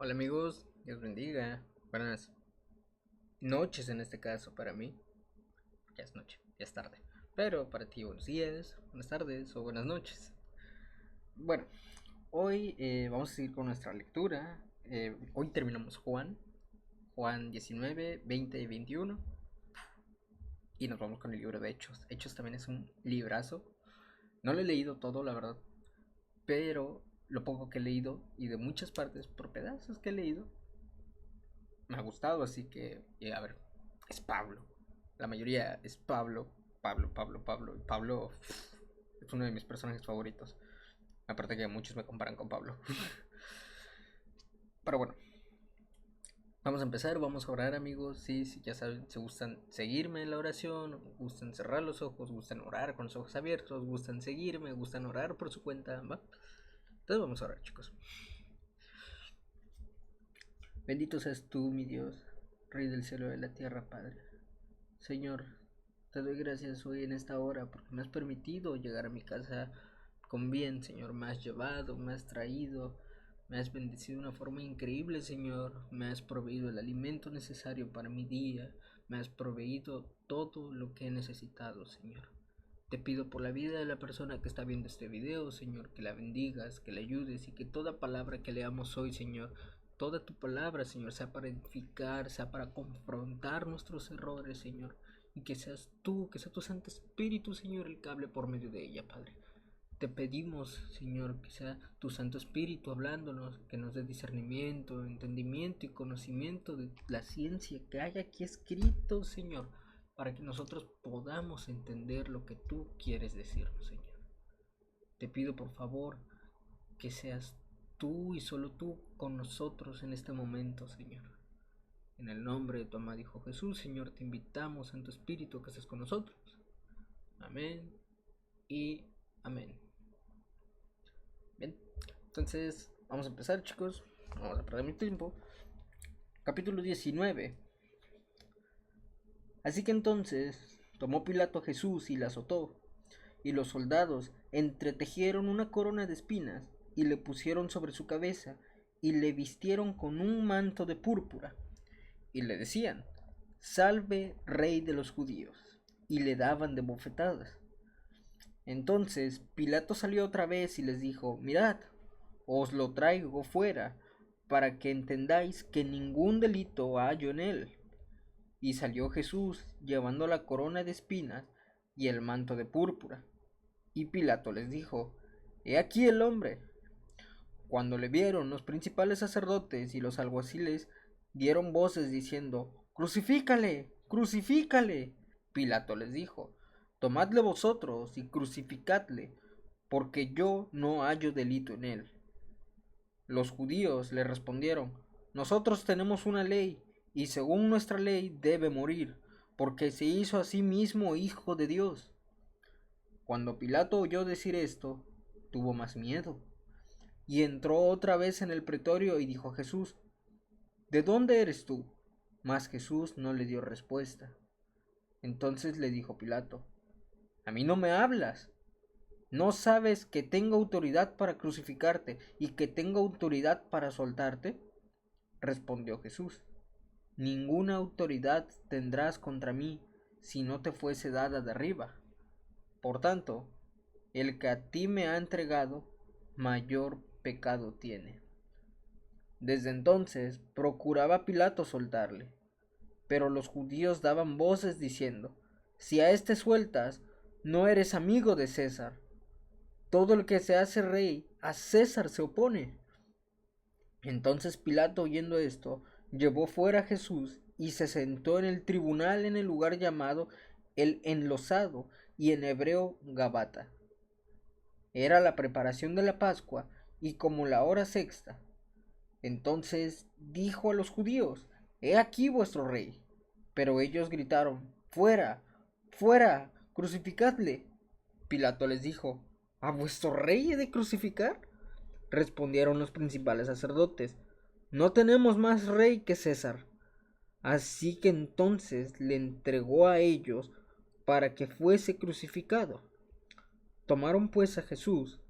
Hola amigos, Dios bendiga. Buenas noches en este caso para mí. Ya es noche, ya es tarde. Pero para ti buenos días, buenas tardes o buenas noches. Bueno, hoy vamos a seguir con nuestra lectura. Hoy terminamos Juan 19, 20 y 21. Y nos vamos con el libro de Hechos. Hechos también es un librazo. No lo he leído todo, la verdad. Pero lo poco que he leído y de muchas partes por pedazos que he leído me ha gustado, así que, a ver, es Pablo. La mayoría es Pablo, Pablo. Y Pablo es uno de mis personajes favoritos. Aparte que muchos me comparan con Pablo. Pero bueno, vamos a empezar, vamos a orar amigos. Sí, sí, ya saben, si gustan seguirme en la oración, gustan cerrar los ojos, gustan orar con los ojos abiertos, gustan seguirme, gustan orar por su cuenta, ¿va? Entonces vamos a orar chicos. Bendito seas tú, mi Dios, Rey del cielo y de la tierra, Padre. Señor, te doy gracias hoy en esta hora porque me has permitido llegar a mi casa con bien, Señor. Me has llevado, me has traído, me has bendecido de una forma increíble, Señor. Me has proveído el alimento necesario para mi día. Me has proveído todo lo que he necesitado, Señor. Te pido por la vida de la persona que está viendo este video, Señor, que la bendigas, que la ayudes y que toda palabra que leamos hoy, Señor, toda tu palabra, Señor, sea para edificar, sea para confrontar nuestros errores, Señor, y que seas tú, que sea tu Santo Espíritu, Señor, el que hable por medio de ella, Padre. Te pedimos, Señor, que sea tu Santo Espíritu hablándonos, que nos dé discernimiento, entendimiento y conocimiento de la ciencia que hay aquí escrito, Señor, para que nosotros podamos entender lo que tú quieres decirnos, Señor. Te pido por favor que seas tú y solo tú con nosotros en este momento, Señor. En el nombre de tu amado Hijo Jesús, Señor, te invitamos, Santo Espíritu, que estés con nosotros. Amén y amén. Bien, entonces vamos a empezar, chicos. Vamos a perder mi tiempo. Capítulo 19. Así que entonces tomó Pilato a Jesús y le azotó, y los soldados entretejieron una corona de espinas y le pusieron sobre su cabeza y le vistieron con un manto de púrpura y le decían: Salve, rey de los judíos, y le daban de bofetadas. Entonces Pilato salió otra vez y les dijo: Mirad, os lo traigo fuera, para que entendáis que ningún delito hallo en él. Y salió Jesús, llevando la corona de espinas y el manto de púrpura. Y Pilato les dijo: He aquí el hombre. Cuando le vieron, los principales sacerdotes y los alguaciles dieron voces diciendo: Crucifícale, crucifícale. Pilato les dijo: Tomadle vosotros y crucificadle, porque yo no hallo delito en él. Los judíos le respondieron: Nosotros tenemos una ley, y según nuestra ley debe morir, porque se hizo a sí mismo hijo de Dios. Cuando Pilato oyó decir esto, tuvo más miedo, y entró otra vez en el pretorio y dijo a Jesús: ¿De dónde eres tú? Mas Jesús no le dio respuesta. Entonces le dijo Pilato: ¿A mí no me hablas? ¿No sabes que tengo autoridad para crucificarte y que tengo autoridad para soltarte? Respondió Jesús: Ninguna autoridad tendrás contra mí si no te fuese dada de arriba. Por tanto, el que a ti me ha entregado, mayor pecado tiene. Desde entonces procuraba Pilato soltarle, pero los judíos daban voces diciendo: Si a éste sueltas, no eres amigo de César. Todo el que se hace rey, a César se opone. Entonces Pilato, oyendo esto, llevó fuera a Jesús y se sentó en el tribunal en el lugar llamado el Enlosado, y en hebreo Gabata. Era la preparación de la Pascua y como la hora sexta. Entonces dijo a los judíos: He aquí vuestro rey. Pero ellos gritaron: Fuera, fuera, crucificadle. Pilato les dijo: ¿A vuestro rey he de crucificar? Respondieron los principales sacerdotes: No tenemos más rey que César. Así que entonces le entregó a ellos para que fuese crucificado. Tomaron pues a Jesús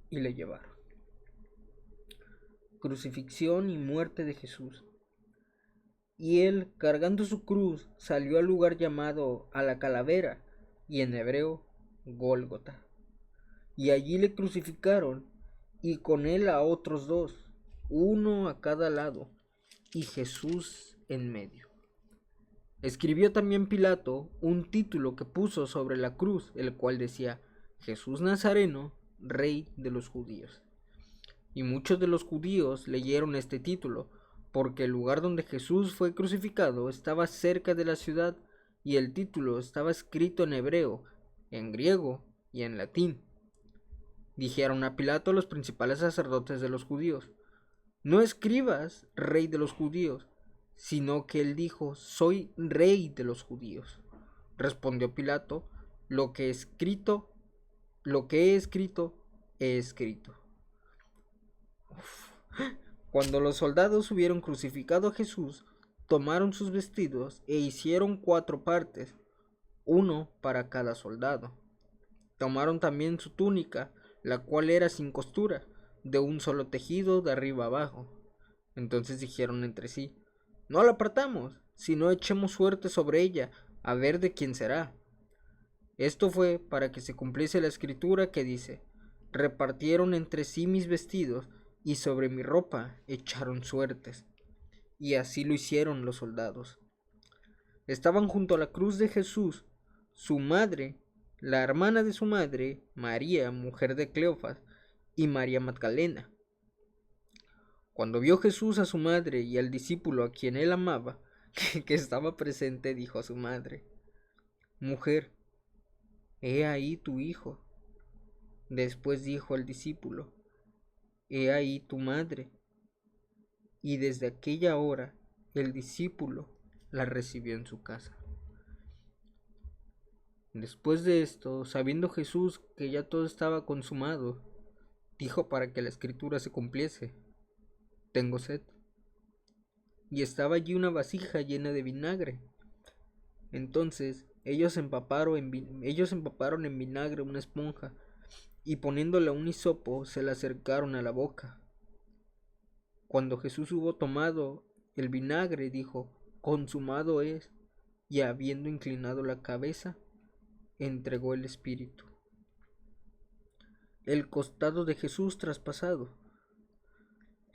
y le llevaron. crucifixión y muerte de Jesús. Y él, cargando su cruz, salió al lugar llamado a la calavera, y en hebreo, Gólgota. Y allí le crucificaron, y con él a otros dos, uno a cada lado, y Jesús en medio. Escribió también Pilato un título que puso sobre la cruz, el cual decía: Jesús Nazareno, Rey de los Judíos. Y muchos de los judíos leyeron este título, porque el lugar donde Jesús fue crucificado estaba cerca de la ciudad, y el título estaba escrito en hebreo, en griego y en latín. Dijeron a Pilato los principales sacerdotes de los judíos: No escribas Rey de los Judíos, sino que él dijo: Soy Rey de los Judíos. Respondió Pilato: Lo que he escrito, he escrito. Cuando los soldados hubieron crucificado a Jesús, tomaron sus vestidos e hicieron 4 partes, uno para cada soldado. Tomaron también su túnica, la cual era sin costura, de un solo tejido de arriba abajo. Entonces dijeron entre sí: No la partamos, sino echemos suerte sobre ella, a ver de quién será. Esto fue para que se cumpliese la escritura que dice: Repartieron entre sí mis vestidos, y sobre mi ropa echaron suertes. Y así lo hicieron los soldados. Estaban junto a la cruz de Jesús su madre, la hermana de su madre, María, mujer de Cleofas, y María Magdalena. Cuando vio Jesús a su madre y al discípulo a quien él amaba, que estaba presente, dijo a su madre: Mujer, he ahí tu hijo. Después dijo al discípulo: He ahí tu madre. Y desde aquella hora el discípulo la recibió en su casa. Después de esto, sabiendo Jesús que ya todo estaba consumado, dijo para que la escritura se cumpliese: Tengo sed. Y estaba allí una vasija llena de vinagre. Entonces ellos empaparon en vinagre una esponja, y poniéndole un hisopo se la acercaron a la boca. Cuando Jesús hubo tomado el vinagre, dijo: Consumado es, y habiendo inclinado la cabeza, entregó el espíritu. El costado de Jesús traspasado.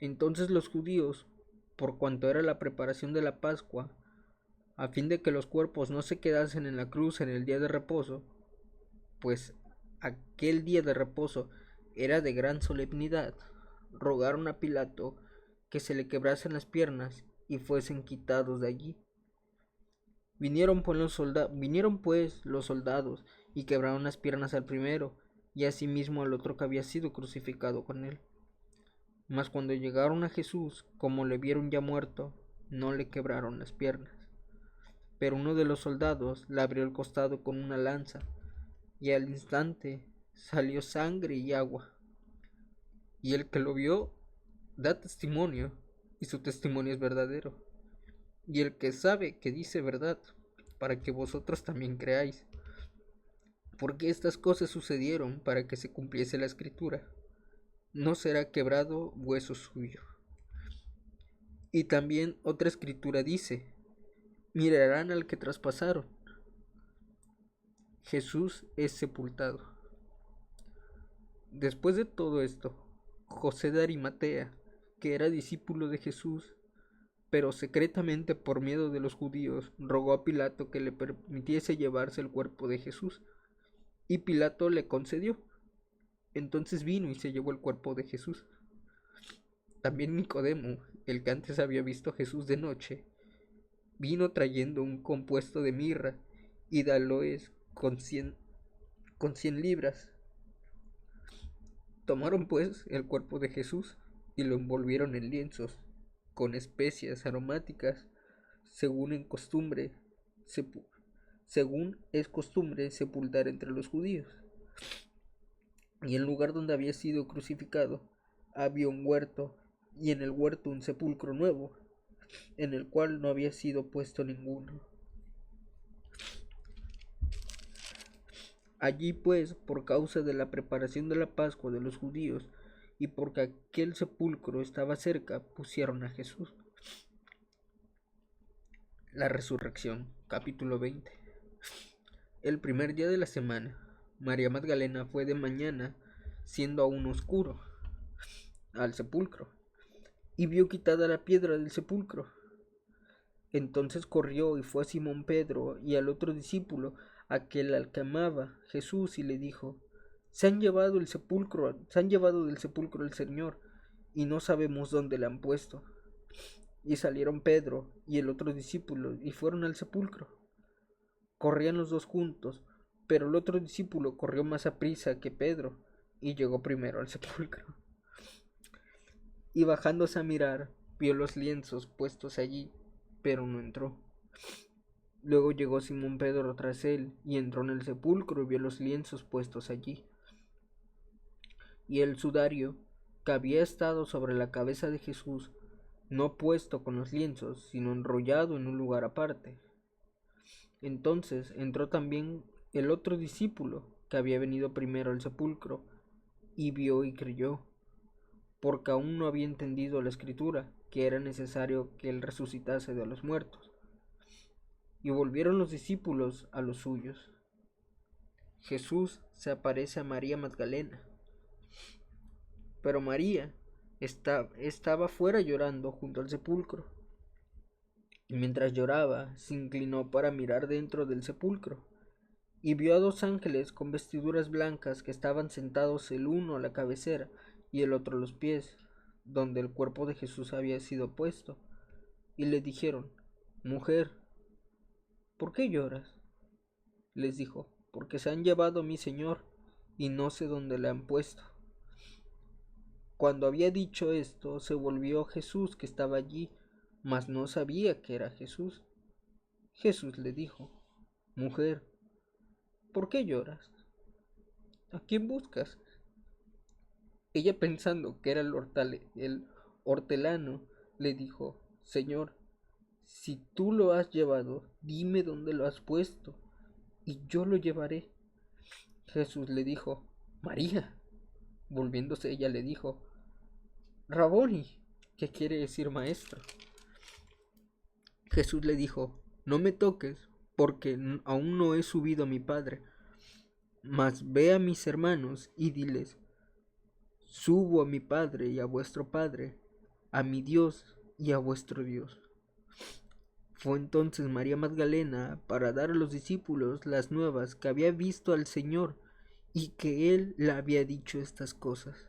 Entonces los judíos, por cuanto era la preparación de la Pascua, a fin de que los cuerpos no se quedasen en la cruz en el día de reposo, pues aquel día de reposo era de gran solemnidad, rogaron a Pilato que se le quebrasen las piernas y fuesen quitados de allí. Vinieron pues los soldados y quebraron las piernas al primero, y asimismo al otro que había sido crucificado con él. Mas cuando llegaron a Jesús, como le vieron ya muerto, no le quebraron las piernas. Pero uno de los soldados le abrió el costado con una lanza, y al instante salió sangre y agua. Y el que lo vio da testimonio, y su testimonio es verdadero. Y el que sabe que dice verdad, para que vosotros también creáis. Porque estas cosas sucedieron para que se cumpliese la escritura: No será quebrado hueso suyo. Y también otra escritura dice: Mirarán al que traspasaron. Jesús es sepultado. Después de todo esto, José de Arimatea, que era discípulo de Jesús, pero secretamente por miedo de los judíos, rogó a Pilato que le permitiese llevarse el cuerpo de Jesús, y Pilato le concedió. Entonces vino y se llevó el cuerpo de Jesús. También Nicodemo, el que antes había visto a Jesús de noche, vino trayendo un compuesto de mirra y de aloes con 100 libras. Tomaron pues el cuerpo de Jesús y lo envolvieron en lienzos con especias aromáticas, según es costumbre sepultar entre los judíos. Y en el lugar donde había sido crucificado había un huerto, y en el huerto un sepulcro nuevo, en el cual no había sido puesto ninguno. Allí pues, por causa de la preparación de la Pascua de los judíos, y porque aquel sepulcro estaba cerca, pusieron a Jesús. La resurrección, capítulo 20. El primer día de la semana, María Magdalena fue de mañana, siendo aún oscuro, al sepulcro, y vio quitada la piedra del sepulcro. Entonces corrió y fue a Simón Pedro y al otro discípulo, aquel al que amaba Jesús, y le dijo: se han llevado del sepulcro el Señor, y no sabemos dónde le han puesto. Y salieron Pedro y el otro discípulo y fueron al sepulcro. Corrían los dos juntos, pero el otro discípulo corrió más aprisa que Pedro y llegó primero al sepulcro. Y bajándose a mirar, vio los lienzos puestos allí, pero no entró. Luego llegó Simón Pedro tras él y entró en el sepulcro y vio los lienzos puestos allí, y el sudario que había estado sobre la cabeza de Jesús, no puesto con los lienzos, sino enrollado en un lugar aparte. Entonces entró también el otro discípulo que había venido primero al sepulcro, y vio y creyó, porque aún no había entendido la escritura, que era necesario que él resucitase de los muertos. Y volvieron los discípulos a los suyos. Jesús se aparece a María Magdalena, pero María estaba fuera llorando junto al sepulcro. Y mientras lloraba, se inclinó para mirar dentro del sepulcro, y vio a dos ángeles con vestiduras blancas que estaban sentados, el uno a la cabecera y el otro a los pies, donde el cuerpo de Jesús había sido puesto. Y le dijeron: mujer, ¿por qué lloras? Les dijo: porque se han llevado a mi Señor, y no sé dónde le han puesto. Cuando había dicho esto, se volvió Jesús que estaba allí, mas no sabía que era Jesús. Jesús le dijo: mujer, ¿por qué lloras? ¿A quién buscas? Ella, pensando que era el hortelano, le dijo: Señor, si tú lo has llevado, dime dónde lo has puesto, y yo lo llevaré. Jesús le dijo: María. Volviéndose ella le dijo: Raboni, que quiere decir maestro. Jesús le dijo: no me toques, porque aún no he subido a mi Padre, mas ve a mis hermanos y diles: subo a mi Padre y a vuestro Padre, a mi Dios y a vuestro Dios. Fue entonces María Magdalena para dar a los discípulos las nuevas que había visto al Señor y que Él le había dicho estas cosas.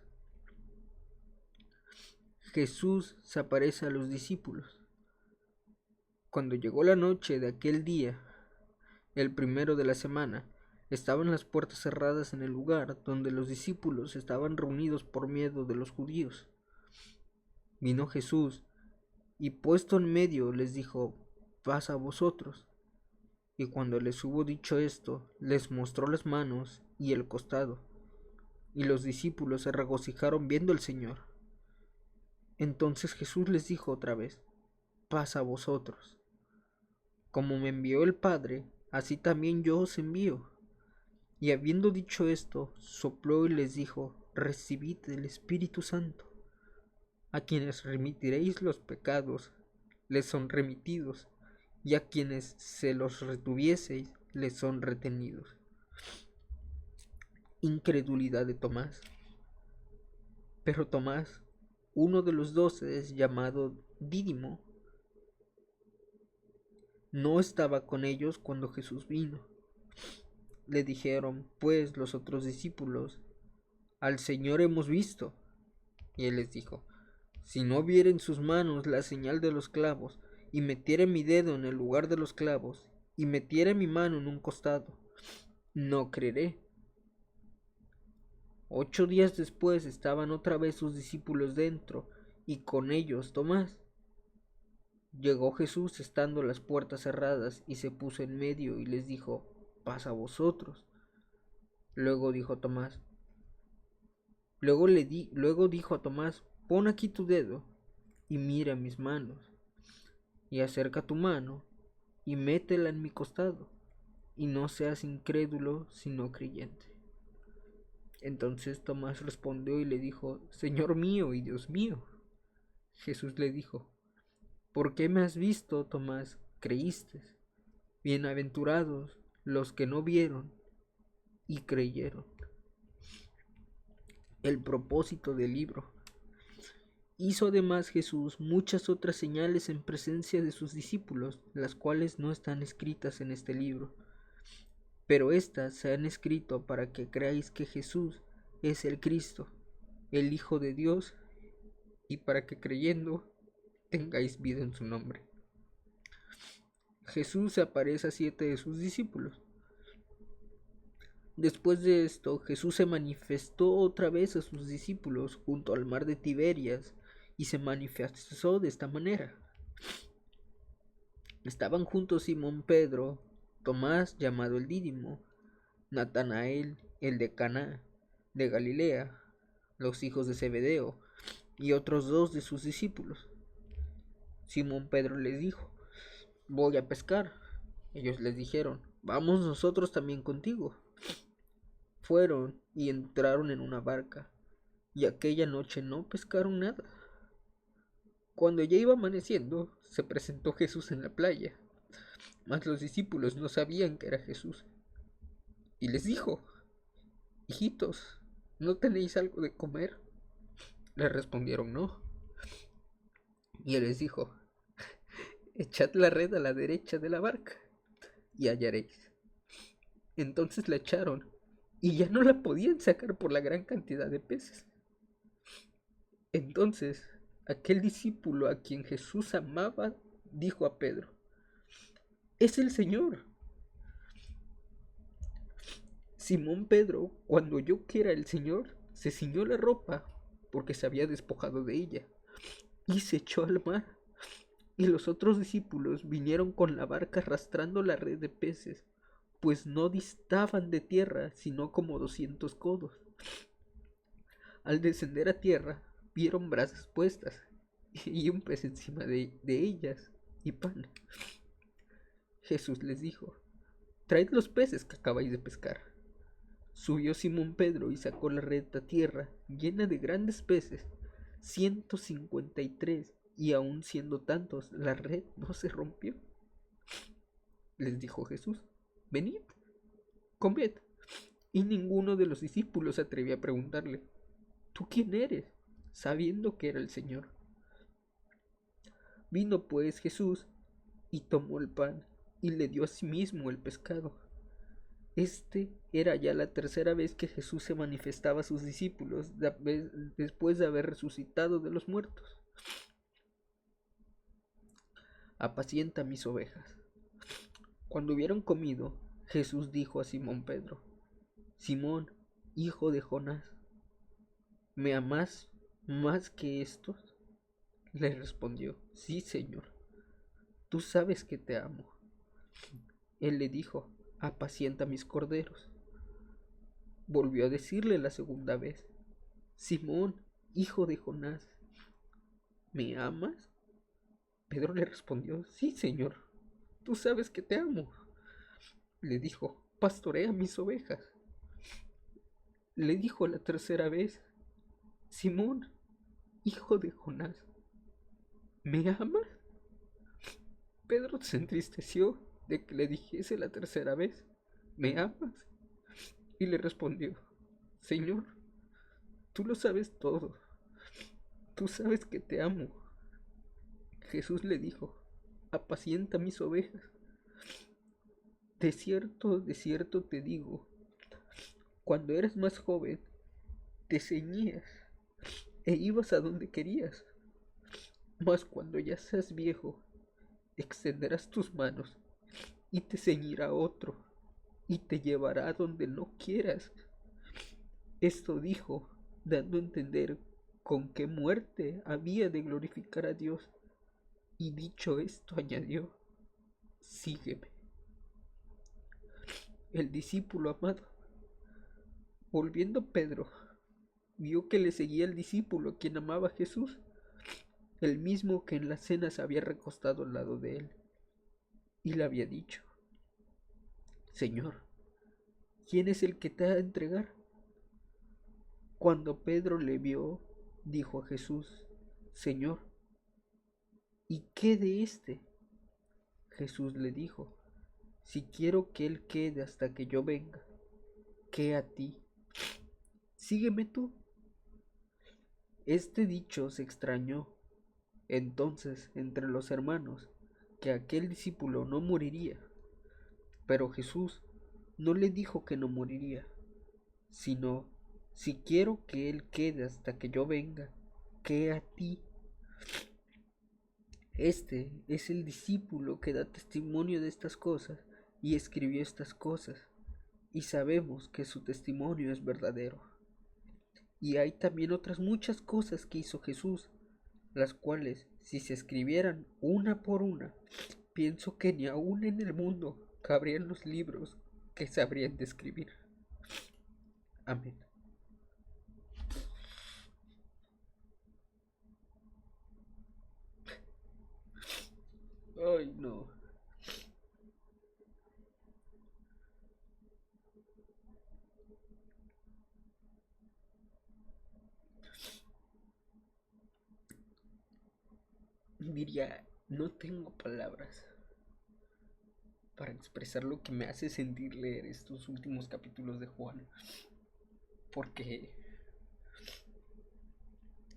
Jesús se aparece a los discípulos. Cuando llegó la noche de aquel día, el primero de la semana, estaban las puertas cerradas en el lugar donde los discípulos estaban reunidos por miedo de los judíos. Vino Jesús y puesto en medio les dijo: paz a vosotros. Y cuando les hubo dicho esto, les mostró las manos y el costado. Y los discípulos se regocijaron viendo al Señor. Entonces Jesús les dijo otra vez: paz a vosotros. Como me envió el Padre, así también yo os envío. Y habiendo dicho esto, sopló y les dijo: recibid el Espíritu Santo. A quienes remitiréis los pecados, les son remitidos, y a quienes se los retuvieseis, les son retenidos. Incredulidad de Tomás. Pero Tomás, uno de los 12, llamado Dídimo, no estaba con ellos cuando Jesús vino. Le dijeron pues los otros discípulos: al Señor hemos visto. Y él les dijo: si no viere en sus manos la señal de los clavos, y metiere mi dedo en el lugar de los clavos, y metiere mi mano en un costado, no creeré. 8 días después estaban otra vez sus discípulos dentro, y con ellos Tomás. Llegó Jesús estando las puertas cerradas, y se puso en medio y les dijo: paz a vosotros. Luego dijo a Tomás: pon aquí tu dedo y mira mis manos, y acerca tu mano y métela en mi costado, y no seas incrédulo sino creyente. Entonces Tomás respondió y le dijo: Señor mío y Dios mío. Jesús le dijo: ¿Por qué me has visto, Tomás? Creíste. Bienaventurados los que no vieron y creyeron. El propósito del libro. Hizo además Jesús muchas otras señales en presencia de sus discípulos, las cuales no están escritas en este libro. Pero éstas se han escrito para que creáis que Jesús es el Cristo, el Hijo de Dios, y para que creyendo tengáis vida en su nombre. Jesús se aparece a 7 de sus discípulos. Después de esto, Jesús se manifestó otra vez a sus discípulos junto al mar de Tiberias, y se manifestó de esta manera. Estaban juntos Simón Pedro, Tomás llamado el Dídimo, Natanael el de Caná de Galilea, los hijos de Zebedeo, y otros 2 de sus discípulos. Simón Pedro les dijo: Voy a pescar. Ellos les dijeron: Vamos nosotros también contigo. Fueron y entraron en una barca, y aquella noche no pescaron nada. Cuando ya iba amaneciendo, se presentó Jesús en la playa, mas los discípulos no sabían que era Jesús. Y les dijo: Hijitos, ¿no tenéis algo de comer? Le respondieron: No. Y él les dijo: Echad la red a la derecha de la barca, y hallaréis. Entonces la echaron, y ya no la podían sacar por la gran cantidad de peces. Entonces aquel discípulo a quien Jesús amaba dijo a Pedro: Es el Señor. Simón Pedro, cuando oyó que era el Señor, se ciñó la ropa, porque se había despojado de ella, y se echó al mar. Y los otros discípulos vinieron con la barca arrastrando la red de peces, pues no distaban de tierra sino como 200 codos. Al descender a tierra, vieron brasas puestas y un pez encima de ellas y pan. Jesús les dijo: Traed los peces que acabáis de pescar. Subió Simón Pedro y sacó la red a tierra llena de grandes peces, 153, y aun siendo tantos, la red no se rompió. Les dijo Jesús: Venid, comed. Y ninguno de los discípulos se atrevió a preguntarle: ¿Tú quién eres?, sabiendo que era el Señor. Vino pues Jesús y tomó el pan y le dio a sí mismo el pescado. Este era ya la tercera vez que Jesús se manifestaba a sus discípulos después de haber resucitado de los muertos. Apacienta mis ovejas. Cuando hubieron comido, Jesús dijo a Simón Pedro: Simón, hijo de Jonás, ¿me amás más que estos? Le respondió: Sí, Señor, tú sabes que te amo. Él le dijo: Apacienta mis corderos. Volvió a decirle la segunda vez: Simón, hijo de Jonás, ¿me amas? Pedro le respondió: Sí, Señor, tú sabes que te amo. Le dijo: Pastorea mis ovejas. Le dijo la tercera vez: Simón, hijo de Jonás, ¿me amas? Pedro se entristeció de que le dijese la tercera vez: ¿me amas? Y le respondió: Señor, tú lo sabes todo, tú sabes que te amo. Jesús le dijo: Apacienta mis ovejas. De cierto te digo, cuando eras más joven, te ceñías e ibas a donde querías, mas cuando ya seas viejo, extenderás tus manos y te ceñirá otro y te llevará a donde no quieras. Esto dijo, dando a entender con qué muerte había de glorificar a Dios. Y dicho esto añadió: Sígueme. El discípulo amado. Volviendo Pedro, vio que le seguía el discípulo quien amaba a Jesús, el mismo que en la cena se había recostado al lado de él, y le había dicho: Señor, ¿quién es el que te ha de entregar? Cuando Pedro le vio, dijo a Jesús: Señor, ¿y qué de éste? Jesús le dijo: Si quiero que él quede hasta que yo venga, ¿qué a ti? Sígueme tú. Este dicho se extrañó entonces entre los hermanos que aquel discípulo no moriría. Pero Jesús no le dijo que no moriría, sino: Si quiero que él quede hasta que yo venga, ¿qué a ti? Este es el discípulo que da testimonio de estas cosas y escribió estas cosas, y sabemos que su testimonio es verdadero. Y hay también otras muchas cosas que hizo Jesús, las cuales, si se escribieran una por una, pienso que ni aún en el mundo cabrían los libros que sabrían de escribir. Amén. Ay, no. Diría, no tengo palabras para expresar lo que me hace sentir leer estos últimos capítulos de Juan. Porque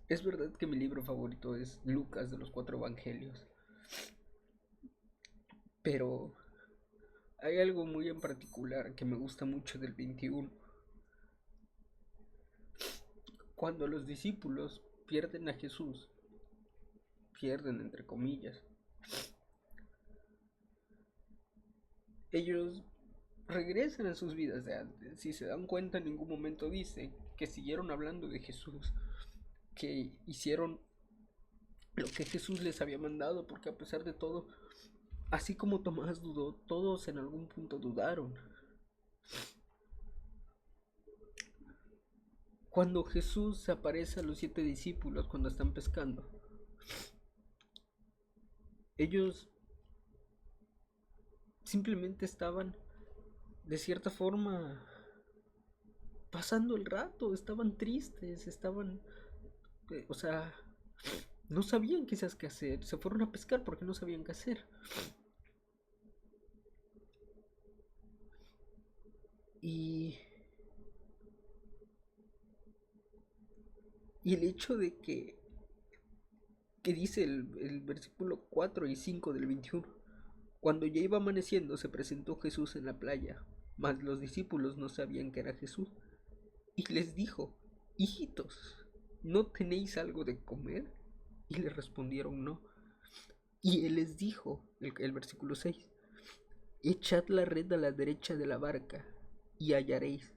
es verdad que mi libro favorito es Lucas de los 4 evangelios. Pero hay algo muy en particular que me gusta mucho del 21. Cuando los discípulos pierden a Jesús, pierden entre comillas, ellos regresan a sus vidas de antes. Si se dan cuenta, en ningún momento dice que siguieron hablando de Jesús, que hicieron lo que Jesús les había mandado, porque a pesar de todo, así como Tomás dudó, todos en algún punto dudaron. Cuando Jesús se aparece a los 7 discípulos cuando están pescando, ellos simplemente estaban, de cierta forma, pasando el rato, estaban tristes, estaban, o sea, no sabían quizás qué hacer, se fueron a pescar porque no sabían qué hacer. Y, y el hecho de que dice el versículo 4 y 5 del 21, cuando ya iba amaneciendo se presentó Jesús en la playa, mas los discípulos no sabían que era Jesús. Y les dijo: Hijitos, ¿no tenéis algo de comer? Y le respondieron: No. Y él les dijo, el versículo 6, echad la red a la derecha de la barca y hallaréis.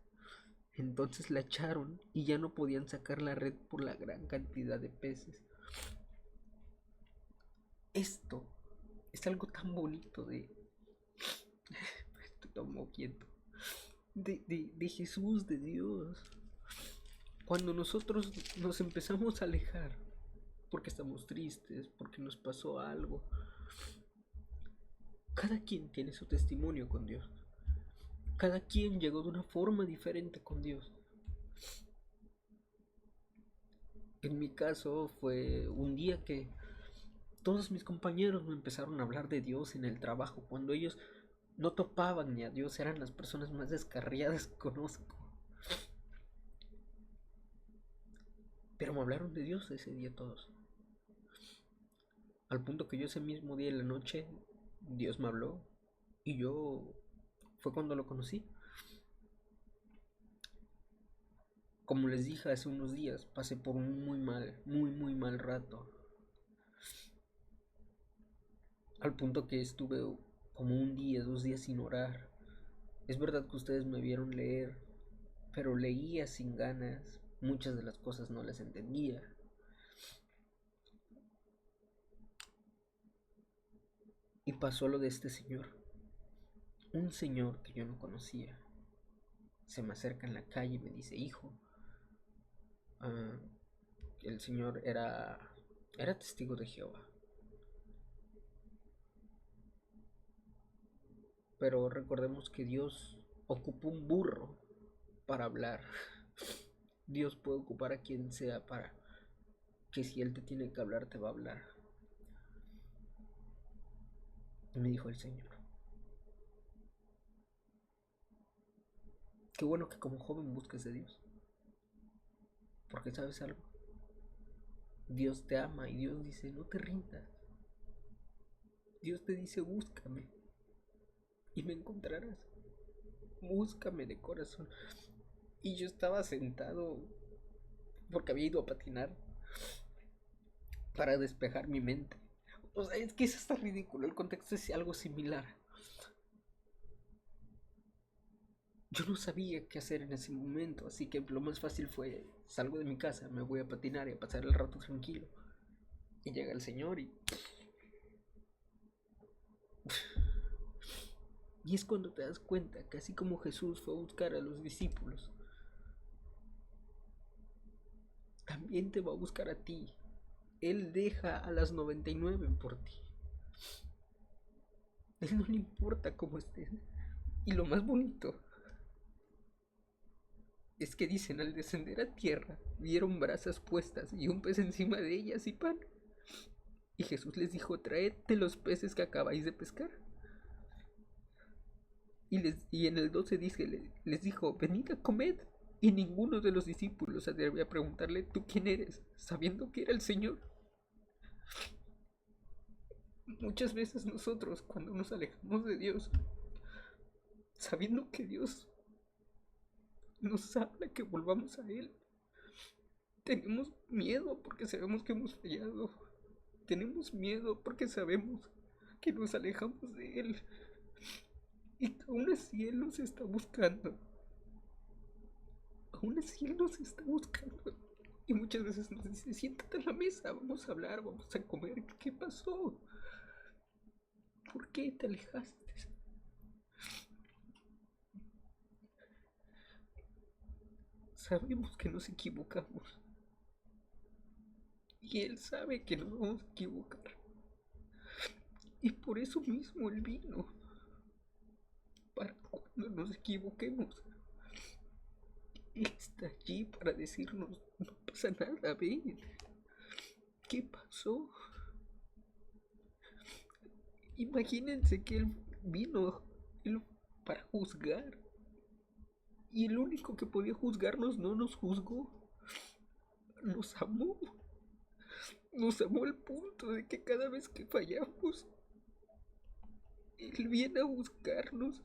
Entonces la echaron y ya no podían sacar la red por la gran cantidad de peces. Esto es algo tan bonito de... Estoy tan moquiento. De Jesús, de Dios. Cuando nosotros nos empezamos a alejar porque estamos tristes, porque nos pasó algo, cada quien tiene su testimonio con Dios. Cada quien llegó de una forma diferente con Dios. En mi caso fue un día que todos mis compañeros me empezaron a hablar de Dios en el trabajo, cuando ellos no topaban ni a Dios, eran las personas más descarriadas que conozco. Pero me hablaron de Dios ese día todos. Al punto que yo ese mismo día en la noche, Dios me habló y yo fue cuando lo conocí. Como les dije hace unos días, pasé por un muy mal rato. Al punto que estuve como un día, 2 días sin orar. Es verdad que ustedes me vieron leer, pero leía sin ganas. Muchas de las cosas no las entendía. Y pasó lo de este señor. Un señor que yo no conocía. Se me acerca en la calle y me dice: hijo. El señor era testigo de Jehová. Pero recordemos que Dios ocupó un burro para hablar. Dios puede ocupar a quien sea para que si Él te tiene que hablar, te va a hablar. Y me dijo el Señor, qué bueno que como joven busques de Dios. Porque sabes algo, Dios te ama y Dios dice, no te rindas. Dios te dice, búscame y me encontrarás. Búscame de corazón. Y yo estaba sentado porque había ido a patinar para despejar mi mente. O sea, es que eso está ridículo. El contexto es algo similar. Yo no sabía qué hacer en ese momento, así que lo más fácil fue, salgo de mi casa, me voy a patinar y a pasar el rato tranquilo. Y llega el Señor y es cuando te das cuenta que así como Jesús fue a buscar a los discípulos, también te va a buscar a ti. Él deja a las 99 por ti. A Él no le importa cómo estés. Y lo más bonito es que dicen, al descender a tierra, vieron brasas puestas y un pez encima de ellas y pan. Y Jesús les dijo, traed de los peces que acabáis de pescar. Y en el 12 dice, les dijo, venid a comer. Y ninguno de los discípulos se atrevía a preguntarle, ¿tú quién eres? Sabiendo que era el Señor. Muchas veces nosotros, cuando nos alejamos de Dios, sabiendo que Dios nos habla que volvamos a Él, tenemos miedo porque sabemos que hemos fallado. Tenemos miedo porque sabemos que nos alejamos de Él. Y aún así Él nos está buscando. Aún así Él nos está buscando. Y muchas veces nos dice, siéntate a la mesa, vamos a hablar, vamos a comer. ¿Qué pasó? ¿Por qué te alejaste? Sabemos que nos equivocamos. Y Él sabe que nos vamos a equivocar. Y por eso mismo Él vino. Para cuando nos equivoquemos. Él está allí para decirnos, no pasa nada, ven. ¿Qué pasó? Imagínense que Él vino él para juzgar. Y el único que podía juzgarnos no nos juzgó. Nos amó. Nos amó al punto de que cada vez que fallamos, Él viene a buscarnos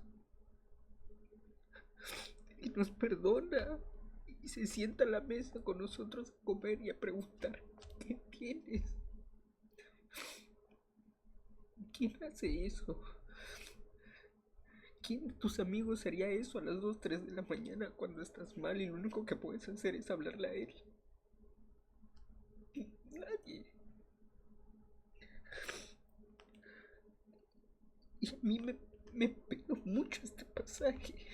y nos perdona y se sienta a la mesa con nosotros a comer y a preguntar, ¿qué tienes? ¿Quién hace eso? ¿Quién de tus amigos haría eso a las 2, 3 de la mañana cuando estás mal y lo único que puedes hacer es hablarle a Él? Nadie. Y a mí me pegó mucho este pasaje.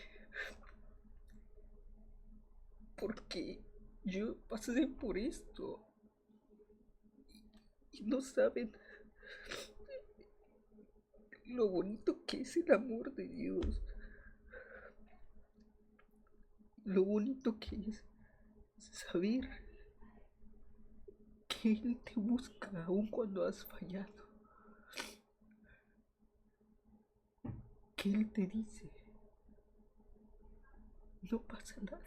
Porque yo pasé por esto. Y no saben lo bonito que es el amor de Dios. Lo bonito que es saber que Él te busca aun cuando has fallado. Que Él te dice, no pasa nada.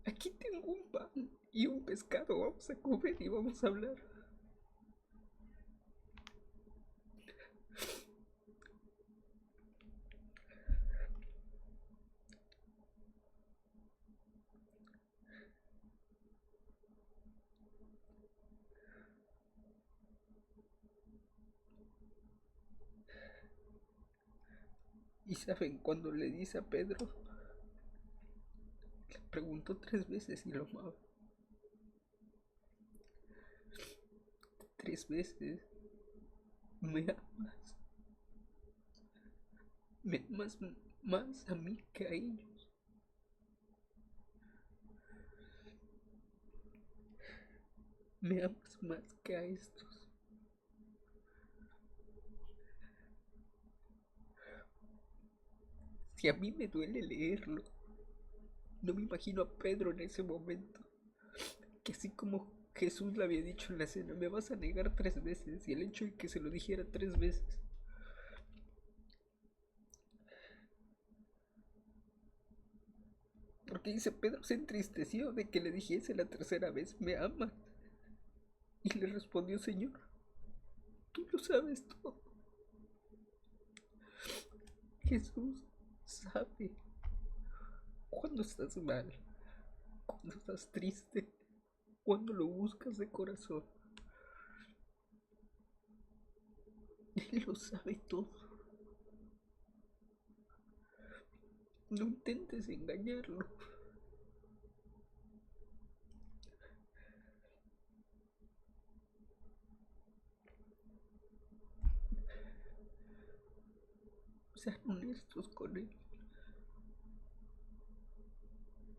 Aquí tengo un pan y un pescado. Vamos a comer y vamos a hablar. Y saben, cuando le dice a Pedro, le preguntó 3 veces si lo amaba. 3 veces. ¿Me amas? ¿Me amas más a mí que a ellos? ¿Me amas más que a estos? Si a mí me duele leerlo, No me imagino a Pedro en ese momento, que así como Jesús le había dicho en la cena, me vas a negar 3 veces, y el hecho de que se lo dijera 3 veces. Porque dice, Pedro se entristeció de que le dijese la tercera vez, me amas. Y le respondió, Señor, tú lo sabes todo. Jesús sabe cuando estás mal, cuando estás triste, cuando lo buscas de corazón. Él lo sabe todo. No intentes engañarlo. Sean honestos con Él.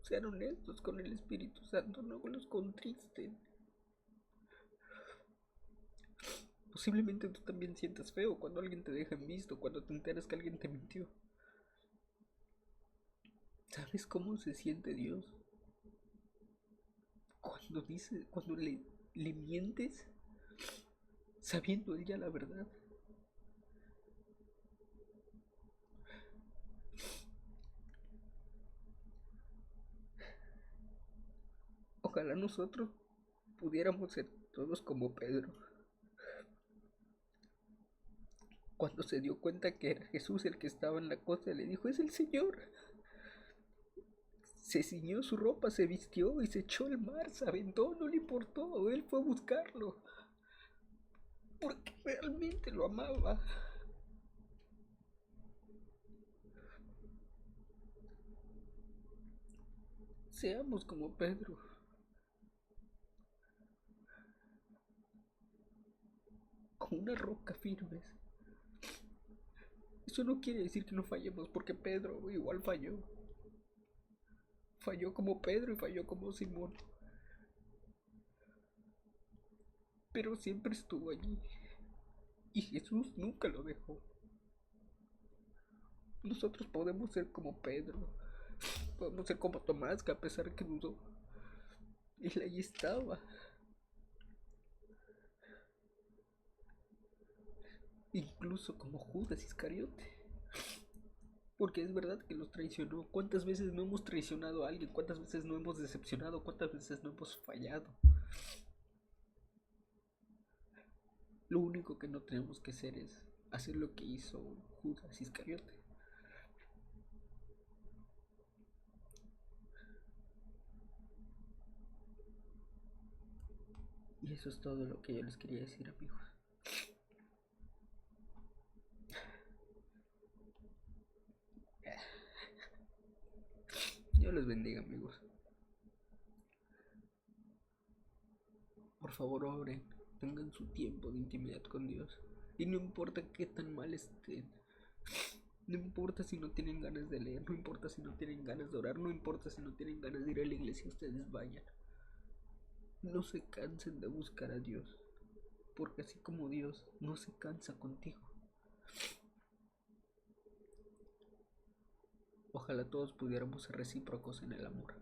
Sean honestos con el Espíritu Santo, no los contristen. Posiblemente tú también sientas feo cuando alguien te deja en visto, cuando te enteras que alguien te mintió. ¿Sabes cómo se siente Dios? Cuando le mientes, sabiendo Él ya la verdad. Ojalá nosotros pudiéramos ser todos como Pedro. Cuando se dio cuenta que era Jesús el que estaba en la costa, le dijo, es el Señor. Se ciñó su ropa, se vistió y se echó al mar, se aventó, no le importó, él fue a buscarlo. Porque realmente lo amaba. Seamos como Pedro. Como una roca firmes. Eso no quiere decir que no fallemos, porque Pedro igual falló. Falló como Pedro y falló como Simón. Pero siempre estuvo allí. Y Jesús nunca lo dejó. Nosotros podemos ser como Pedro. Podemos ser como Tomás, que a pesar que dudó, él ahí estaba. Incluso como Judas Iscariote. Porque es verdad que los traicionó. ¿Cuántas veces no hemos traicionado a alguien? ¿Cuántas veces no hemos decepcionado? ¿Cuántas veces no hemos fallado? Lo único que no tenemos que hacer es hacer lo que hizo Judas Iscariote. Y eso es todo lo que yo les quería decir, amigos. Dios les bendiga, amigos. Por favor, oren, tengan su tiempo de intimidad con Dios. Y no importa qué tan mal estén, no importa si no tienen ganas de leer, no importa si no tienen ganas de orar, no importa si no tienen ganas de ir a la iglesia, ustedes vayan. No se cansen de buscar a Dios, porque así como Dios no se cansa contigo. Ojalá todos pudiéramos ser recíprocos en el amor.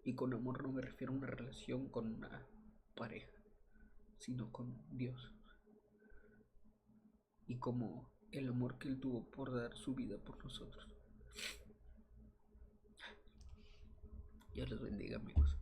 Y con amor no me refiero a una relación con una pareja, sino con Dios. Y como el amor que Él tuvo por dar su vida por nosotros. Dios los bendiga, amigos.